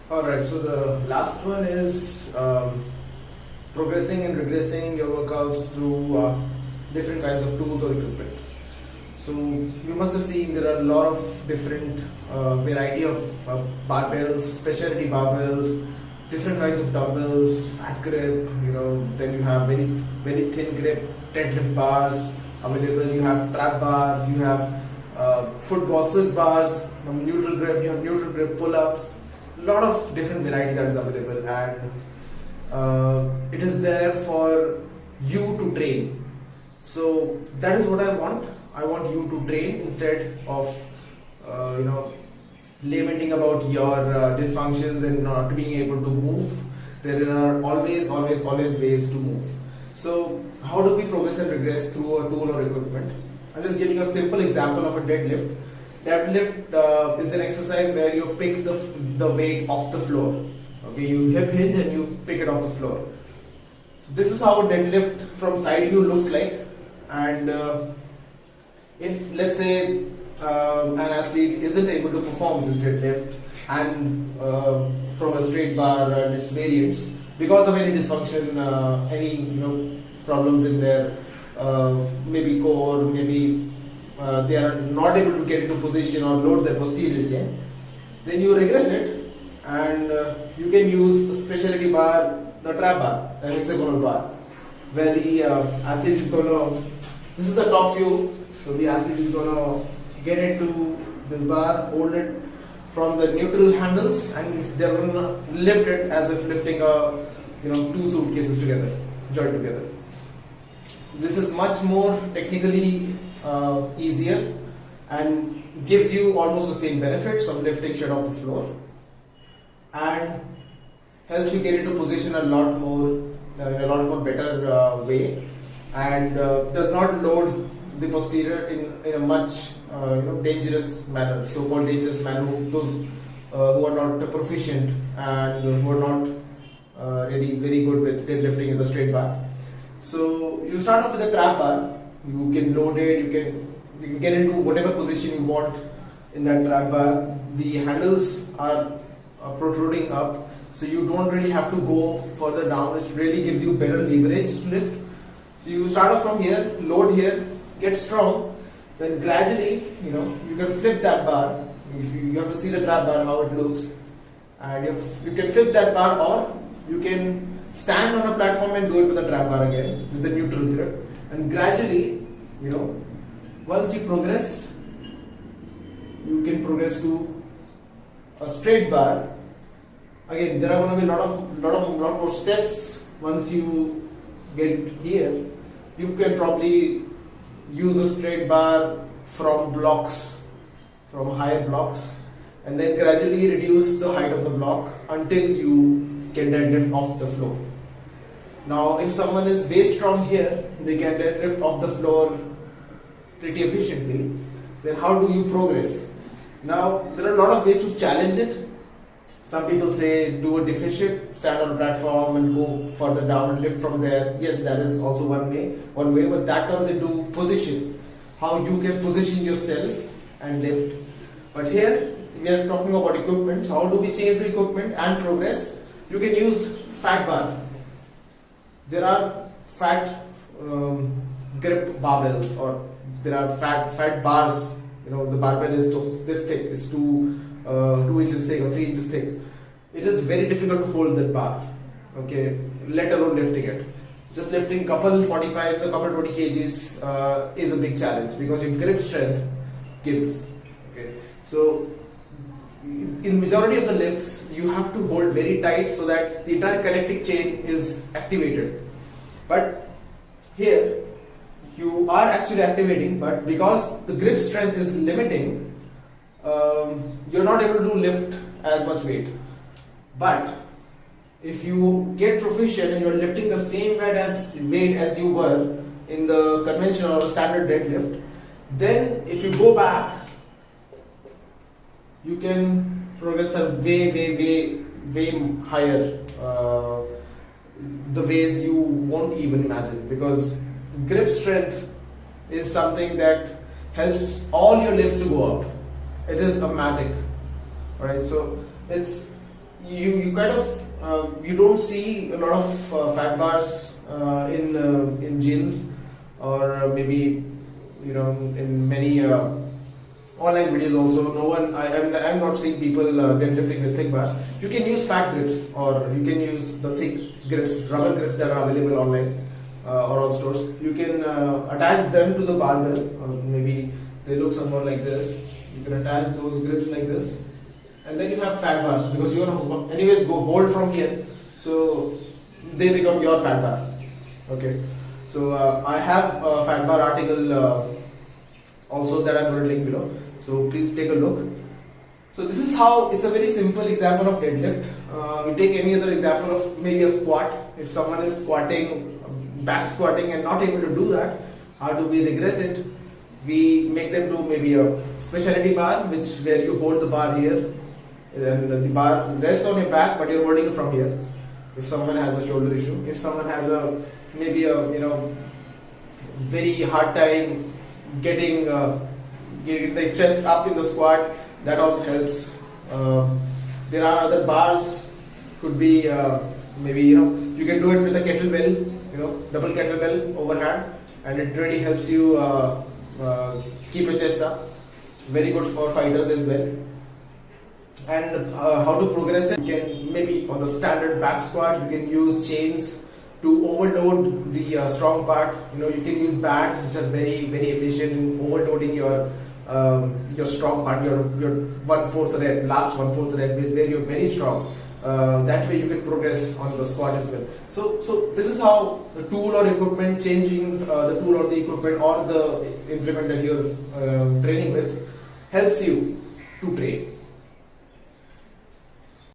Alright, so the last one is progressing and regressing your workouts through different kinds of tools or equipment. So you must have seen there are a lot of different variety of barbells, specialty barbells, different kinds of dumbbells, fat grip, then you have very, very thin grip, deadlift bars available, you have trap bar, you have football Swiss bars, neutral grip, you have neutral grip pull-ups, a lot of different variety that is available, and it is there for you to train. So that is what I want. I want you to train instead of lamenting about your dysfunctions and not being able to move. There are always ways to move. So how do we progress and regress through a tool or equipment? I'm just giving a simple example of a deadlift. Deadlift is an exercise where you pick the weight off the floor. Okay, you hip hinge and you pick it off the floor. So this is how a deadlift from side view looks like. And if let's say an athlete isn't able to perform this deadlift and from a straight bar and its variants because of any dysfunction, any problems in their maybe core, maybe they are not able to get into position or load their posterior chain, then you regress it and you can use a specialty bar, the trap bar, a hexagonal bar, where the athlete is going to, this is the top view, so the athlete is going to get into this bar, hold it from the neutral handles, and they're going to lift it as if lifting a two suitcases together, joined together. This is much more technically easier and gives you almost the same benefits of lifting shit off the floor and helps you get into position a lot more in a lot more better way, and does not load the posterior in a much dangerous manner, so-called dangerous manner. Those who are not proficient and who are not really very good with deadlifting in the straight bar. So you start off with a trap bar. You can load it. You can get into whatever position you want in that trap bar. The handles are protruding up, so you don't really have to go further down. It really gives you better leverage to lift. So you start off from here, load here, get strong. Then gradually, you can flip that bar. If you have to see the trap bar how it looks, and you can flip that bar, or you can stand on a platform and do it with a trap bar again with the neutral grip. And gradually, once you progress, you can progress to a straight bar. Again, there are going to be a lot more steps. Once you get here, you can probably use a straight bar from blocks, from higher blocks, and then gradually reduce the height of the block until you can deadlift off the floor. Now, if someone is way strong here, they can deadlift off the floor pretty efficiently. Then how do you progress? Now, there are a lot of ways to challenge it. Some people say do a deficit, stand on a platform and go further down and lift from there. Yes, that is also one way, but that comes into position, how you can position yourself and lift. But here we are talking about equipment. So how do we change the equipment and progress? You can use fat bar. There are fat grip barbells, or there are fat bars. The barbell is this thick, is 2 inches thick or 3 inches thick. It is very difficult to hold that bar, okay, let alone lifting it. Just lifting couple 45s or couple 20 kgs is a big challenge because your grip strength gives. Okay, so in majority of the lifts you have to hold very tight so that the entire connecting chain is activated. But here you are actually activating, but because the grip strength is limiting, you're not able to lift as much weight. But if you get proficient and you're lifting the same weight as you were in the conventional or standard deadlift, then if you go back, you can progress a way higher, the ways you won't even imagine, because grip strength is something that helps all your lifts to go up. It is a magic. Alright, so you kind of you don't see a lot of fat bars in gyms, or maybe in many online videos also. No one, I'm not seeing people deadlifting with thick bars. You can use fat grips, or you can use the thick grips, rubber grips that are available online or on stores. You can attach them to the barbell, maybe they look somewhat like this. You can attach those grips like this, and then you have fat bars, because you want to anyways go hold from here, so they become your fat bar. Okay, so I have a fat bar article also that I'm going to link below, so please take a look. So this is how, it's a very simple example of deadlift. We take any other example of maybe a squat. If someone is squatting, back squatting, and not able to do that, how do we regress it? We make them do maybe a specialty bar, where you hold the bar here, and the bar rests on your back, but you're holding it from here. If someone has a shoulder issue, if someone has maybe a very hard time getting the chest up in the squat, that also helps. There are other bars, could be maybe you can do it with a kettlebell, double kettlebell overhand, and it really helps you keep your chest up. Very good for fighters as well. And how to progress it? You can maybe on the standard back squat, you can use chains to overload the strong part. You can use bands, which are very efficient in overloading your strong part, your 1/4 rep, last 1/4 rep, where you're very strong. That way you can progress on the squat as well. So this is how the tool or equipment, changing the tool or the equipment or the implement that you're training with, helps you to train.